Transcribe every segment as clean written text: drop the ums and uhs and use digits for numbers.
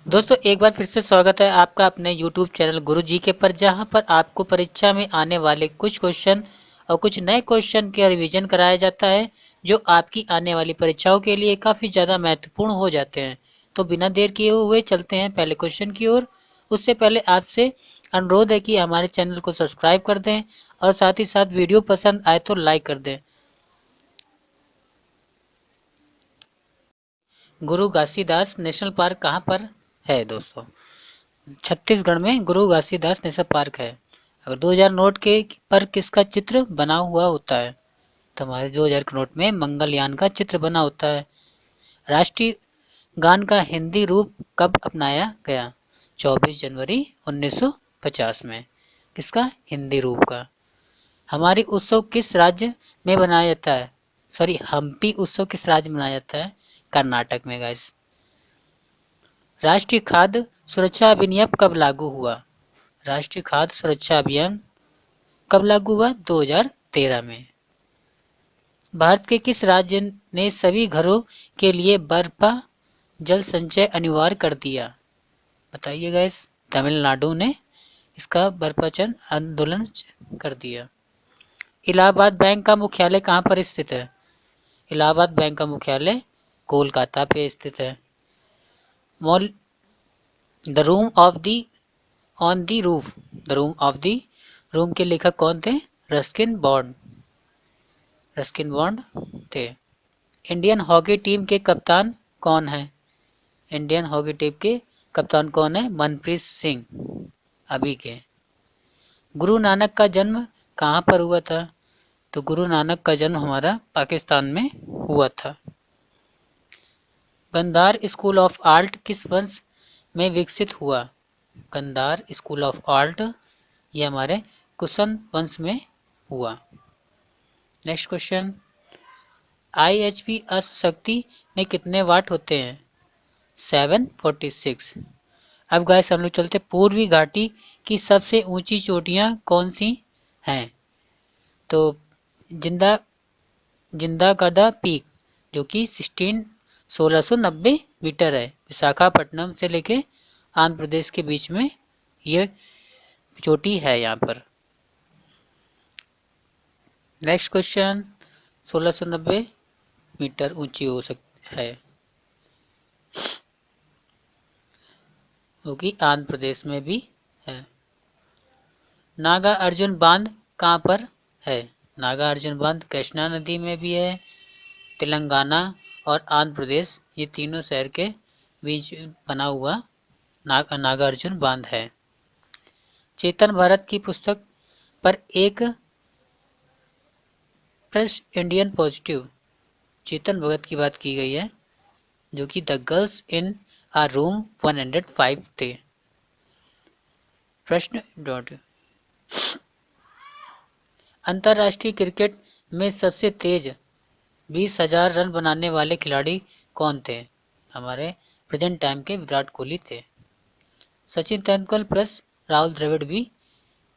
दोस्तों एक बार फिर से स्वागत है आपका अपने YouTube चैनल गुरु जी के पर, जहां पर आपको परीक्षा में आने वाले कुछ क्वेश्चन और कुछ नए क्वेश्चन का रिवीजन कराया जाता है, जो आपकी आने वाली परीक्षाओं के लिए काफ़ी ज़्यादा महत्वपूर्ण हो जाते हैं। तो बिना देर किए हुए चलते हैं पहले क्वेश्चन की ओर। उससे पहले आपसे अनुरोध है कि हमारे चैनल को सब्सक्राइब कर दें और साथ ही साथ वीडियो पसंद आए तो लाइक कर दें। गुरु घासीदास नेशनल पार्क कहाँ पर है दोस्तों? छत्तीसगढ़ में गुरु घासीदास नेशनल पार्क है। अगर 2000 नोट के पर किसका चित्र बना हुआ होता है? तो हमारे 2000 के नोट में मंगलयान का चित्र बना होता है। राष्ट्रीय गान का हिंदी रूप कब अपनाया गया? 24 जनवरी 1950 में। किसका? हिंदी रूप का। हमारी उत्सव किस राज्य में बनाया जाता है? सॉरी, हम्पी उत्सव किस राज्य में मनाया जाता है? कर्नाटक में गाइस। राष्ट्रीय खाद्य सुरक्षा अधिनियम कब लागू हुआ? राष्ट्रीय खाद्य सुरक्षा अभियान कब लागू हुआ? 2013 में। भारत के किस राज्य ने सभी घरों के लिए बर्पा जल संचय अनिवार्य कर दिया? बताइए गाइस। तमिलनाडु ने इसका बर्पाचन आंदोलन कर दिया। इलाहाबाद बैंक का मुख्यालय कहाँ पर स्थित है? इलाहाबाद बैंक का मुख्यालय कोलकाता पे स्थित है। Mall the room of the on the roof, the room of the room के लेखक कौन थे? Ruskin bond. रस्किन बॉन्ड थे। इंडियन हॉकी टीम के कप्तान कौन है? इंडियन हॉकी टीम के कप्तान कौन है? मनप्रीत सिंह अभी के। गुरु नानक का जन्म कहाँ पर हुआ था? तो गुरु नानक का जन्म हमारा पाकिस्तान में हुआ था। गंधार स्कूल ऑफ आर्ट किस वंश में विकसित हुआ? गंधार स्कूल ऑफ आर्ट ये हमारे कुशन वंश में हुआ। नेक्स्ट क्वेश्चन, IHP अश्व शक्ति में कितने वाट होते हैं? 746। अब गाइस हम लोग चलते पूर्वी घाटी की सबसे ऊंची चोटियां कौन सी हैं? तो जिंदा जिंदागढ़ा पीक, जो कि 1690 मीटर है, विशाखापट्टनम से लेके आंध्र प्रदेश के बीच में यह चोटी है यहाँ पर। नेक्स्ट क्वेश्चन, 1690 मीटर ऊंची हो सकती है, जो कि आंध्र प्रदेश में भी है। नागा अर्जुन बांध कहाँ पर है? नागा अर्जुन बांध कृष्णा नदी में भी है। तेलंगाना और आंध्र प्रदेश ये तीनों शहर के बीच बना हुआ नागार्जुन बांध है। चेतन भारत की पुस्तक पर एक प्रश्न इंडियन पॉजिटिव चेतन भगत की बात की गई है, जो कि the girls in a room 105 थे। प्रश्न डॉट, अंतर्राष्ट्रीय क्रिकेट में सबसे तेज 20,000 रन बनाने वाले खिलाड़ी कौन थे? हमारे प्रेजेंट टाइम के विराट कोहली थे। सचिन तेंदुलकर प्लस राहुल द्रविड़ भी,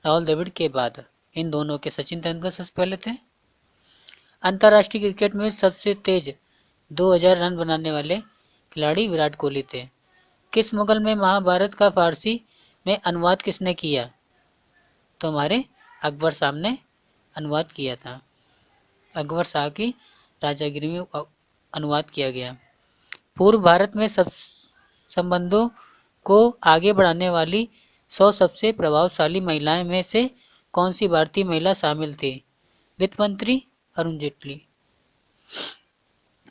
राहुल द्रविड़ के बाद इन दोनों के सचिन तेंदुलकर सबसे पहले थे। अंतर्राष्ट्रीय क्रिकेट में सबसे तेज 2000 रन बनाने वाले खिलाड़ी विराट कोहली थे। किस मुगल में महाभारत का फारसी में अनुवाद किसने किया? तो हमारे अकबर साहब ने अनुवाद किया था। अकबर शाह की राजागिरी में अनुवाद किया गया। पूर्व भारत में सब संबंधों को आगे बढ़ाने वाली 100 सबसे प्रभावशाली महिलाएं में से कौन सी भारतीय महिला शामिल थी? वित्त मंत्री अरुण जेटली।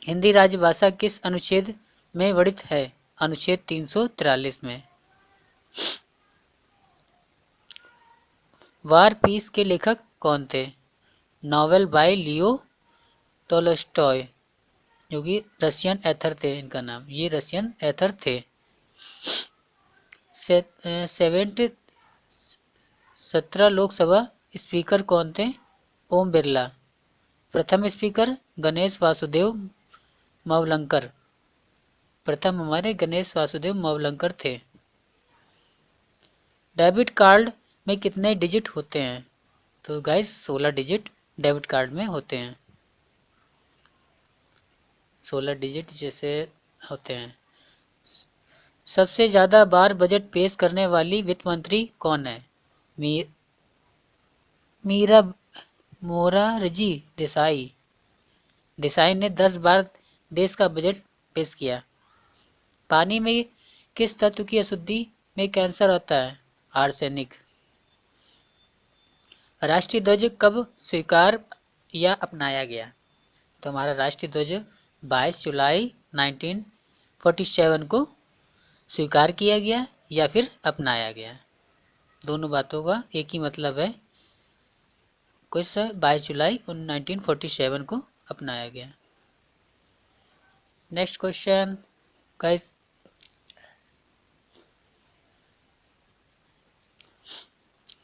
हिंदी राजभाषा किस अनुच्छेद में वर्णित है? अनुच्छेद 343 में। वार पीस के लेखक कौन थे? नॉवेल बाय लियो टोल्स्टॉय, जो कि रशियन एथर थे। इनका नाम, ये रशियन एथर थे। 17 लोकसभा स्पीकर कौन थे? ओम बिरला। प्रथम स्पीकर गणेश वासुदेव मावलंकर। प्रथम हमारे गणेश वासुदेव मावलंकर थे। डेबिट कार्ड में कितने डिजिट होते हैं? तो गाइस 16 डिजिट डेबिट कार्ड में होते हैं। 16 डिजिट जैसे होते हैं। सबसे ज़्यादा बार बजट पेश करने वाली वित्त मंत्री कौन है? मी, मीरा मोरारजी देसाई। देसाई ने 10 बार देश का बजट पेश किया। पानी में किस तत्व की अशुद्धि में कैंसर होता है? आर्सेनिक। राष्ट्रीय ध्वज कब स्वीकार या अपनाया गया? तो हमारा राष्ट्रीय ध्वज 22 जुलाई 1947 को स्वीकार किया गया या फिर अपनाया गया। दोनों बातों का एक ही मतलब है। कुछ 22 जुलाई 1947 को अपनाया गया। नेक्स्ट क्वेश्चन गाइस,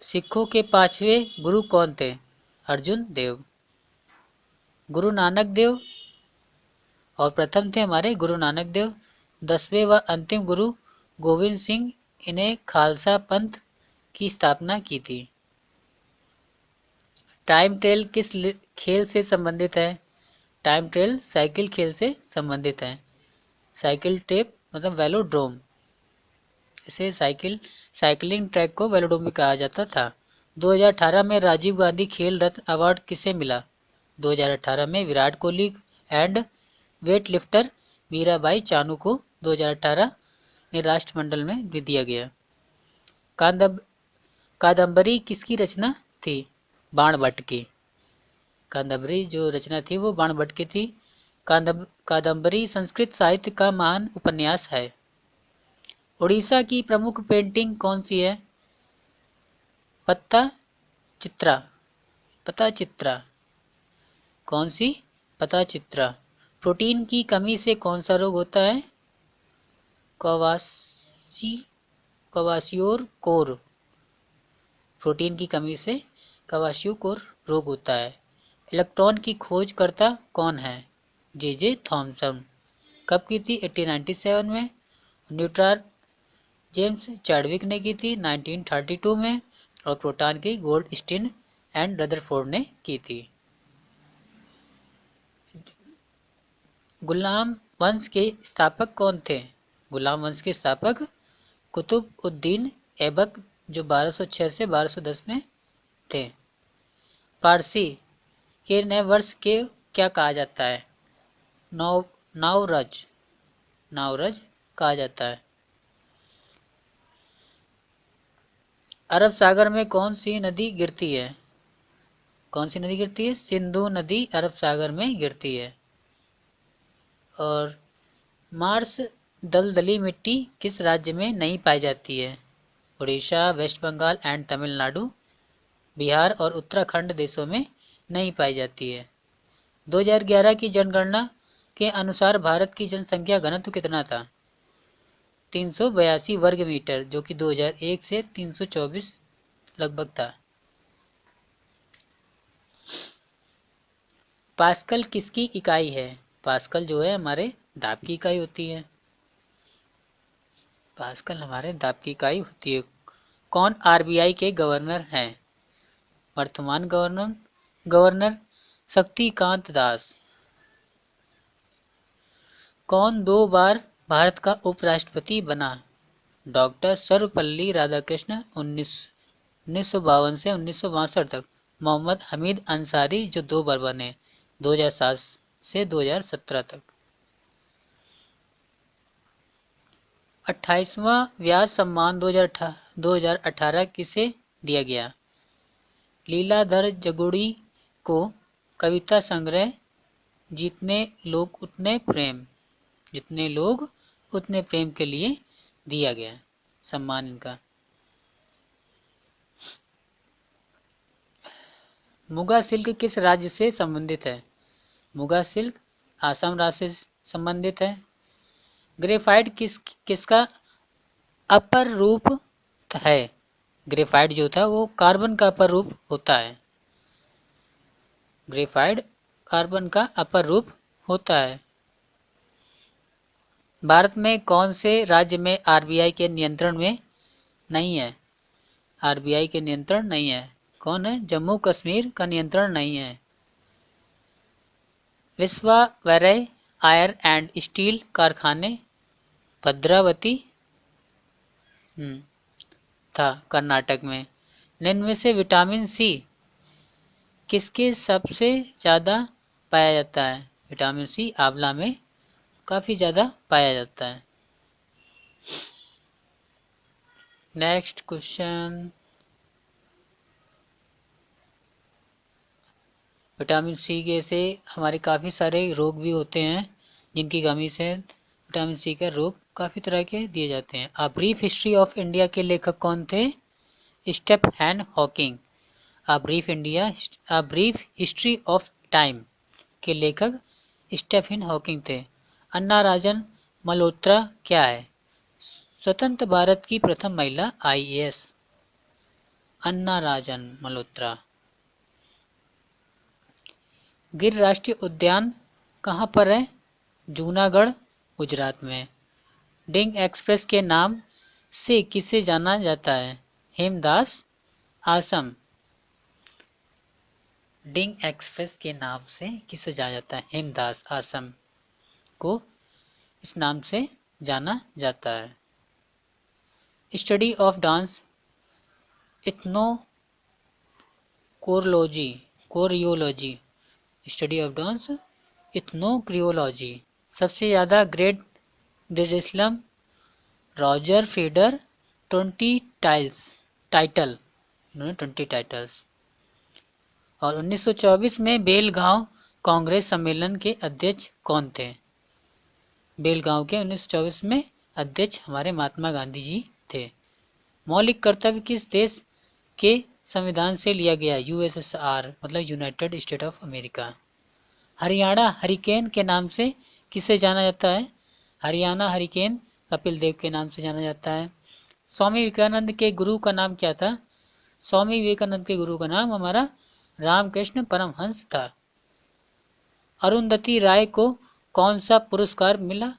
सिखों के पांचवें गुरु कौन थे? अर्जुन देव। गुरु नानक देव और प्रथम थे हमारे गुरु नानक देव। 10वें व अंतिम गुरु गोविंद सिंह इन्हें खालसा पंथ की स्थापना की थी। टाइम ट्रेल किस खेल से संबंधित है? टाइम ट्रेल साइकिल खेल से संबंधित है। साइकिल ट्रेप मतलब वेलोड्रोम, इसे साइकिलिंग ट्रैक को वेलोड्रोम भी कहा जाता था। 2018 में राजीव गांधी खेल रत्न अवार्ड किसे मिला? 2018 में Virat Kohli and weight lifter Mirabai Chanu को 2018 में राष्ट्रमंडल में दिया गया। कादम्बरी किसकी रचना थी? बाणभट्ट की। कादम्बरी जो रचना थी वो बाणभट्ट की थी। कादम्बरी संस्कृत साहित्य का महान उपन्यास है। उड़ीसा की प्रमुख पेंटिंग कौन सी है? पत्ता चित्रा। कौन सी? पता चित्रा। प्रोटीन की कमी से कौन सा रोग होता है? क्वाशियोर कोर। प्रोटीन की कमी से क्वाशियोर रोग होता है। इलेक्ट्रॉन की खोज करता कौन है? J Thomson. कब की थी? 1897 में। न्यूट्रॉन जेम्स चैडविक ने की थी 1932 में। और प्रोटॉन की गोल्डस्टीन एंड रदरफोर्ड ने की थी। गुलाम वंश के स्थापक कौन थे? गुलाम वंश के स्थापक कुतुब उद्दीन ऐबक, जो 1206 से 1210 में थे। पारसी के नए वर्ष के क्या कहा जाता है? नावरज कहा जाता है। अरब सागर में कौन सी नदी गिरती है? कौन सी नदी गिरती है? सिंधु नदी अरब सागर में गिरती है। और मार्स दलदली मिट्टी किस राज्य में नहीं पाई जाती है? उड़ीसा, वेस्ट बंगाल एंड तमिलनाडु, बिहार और उत्तराखंड देशों में नहीं पाई जाती है। 2011 की जनगणना के अनुसार भारत की जनसंख्या घनत्व कितना था? 382 वर्ग मीटर, जो कि 2001 से 324 लगभग था। पास्कल किसकी इकाई है? पास्कल जो है हमारे दाब की इकाई होती है। पास्कल हमारे दाब की इकाई होती है। कौन आरबीआई के गवर्नर हैं? वर्तमान गवर्नर शक्तिकांत दास। कौन 2 बार भारत का उपराष्ट्रपति बना? डॉक्टर सर्वपल्ली राधाकृष्णन 1952 से 1962 तक। मोहम्मद हमीद अंसारी जो 2 बार बने, 2007 से 2017 तक। 28वां व्यास सम्मान 2018 किसे दिया गया? लीलाधर जगुड़ी को कविता संग्रह जितने लोग उतने प्रेम के लिए दिया गया सम्मान इनका। मुगा सिल्क किस राज्य से संबंधित है? मुगा सिल्क आसाम राज्य से संबंधित है। ग्रेफाइट किसका अपर रूप है? ग्रेफाइट जो था वो कार्बन का अपर रूप होता है। ग्रेफाइट कार्बन का अपर रूप होता है। भारत में कौन से राज्य में आरबीआई के नियंत्रण में नहीं है? आरबीआई के नियंत्रण नहीं है। कौन है? जम्मू कश्मीर का नियंत्रण नहीं है। विश्वावरय आयरन एंड स्टील कारखाने भद्रावती था कर्नाटक में। निम्न में से विटामिन सी किसके सबसे ज़्यादा पाया जाता है? विटामिन सी आंवला में काफ़ी ज़्यादा पाया जाता है। नेक्स्ट क्वेश्चन, विटामिन सी के से हमारे काफ़ी सारे रोग भी होते हैं जिनकी कमी से विटामिन सी का रोग काफ़ी तरह के दिए जाते हैं। A brief history of India के लेखक कौन थे? Stephen Hawking. A brief history of time के लेखक स्टेफन हॉकिंग थे। अन्ना राजन मल्होत्रा क्या है? स्वतंत्र भारत की प्रथम महिला आईएएस अन्ना राजन मल्होत्रा। गिर राष्ट्रीय उद्यान कहाँ पर है? जूनागढ़, गुजरात में। डिंग एक्सप्रेस के नाम से किसे जाना जाता है? हेमदास आसम। डिंग एक्सप्रेस के नाम से किसे जाना जाता है? हेमदास आसम को इस नाम से जाना जाता है। Study of dance ethnochoreology study of dance ethnochoreology. सबसे ज़्यादा great grade Roger Federer 20 title उन्होंने 20 टाइटल्स। और 1924 में बेलगांव कांग्रेस सम्मेलन के अध्यक्ष कौन थे? बेलगांव के 1924 में अध्यक्ष हमारे महात्मा गांधी जी थे। मौलिक कर्तव्य किस देश के संविधान से लिया गया? यूएसएसआर मतलब United state of America. Haryana hurricane के नाम से किसे जाना जाता है? हरियाणा हरिकेन कपिल देव के नाम से जाना जाता है। स्वामी विवेकानंद के गुरु का नाम क्या था? स्वामी विवेकानंद के गुरु का नाम हमारा रामकृष्ण परमहंस था। अरुंधति राय को कौन सा पुरस्कार मिला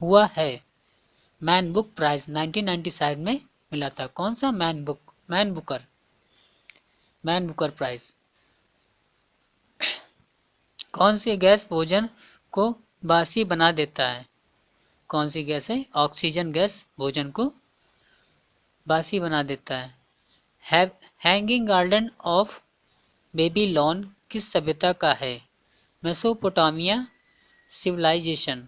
हुआ है? मैन बुक प्राइज 1997 में मिला था। कौन सा? Man Booker prize. कौन सी गैस भोजन को बासी बना देता है? कौन सी गैस है? ऑक्सीजन गैस भोजन को बासी बना देता है। हैंगिंग गार्डन ऑफ बेबीलोन किस सभ्यता का है? Mesopotamia civilisation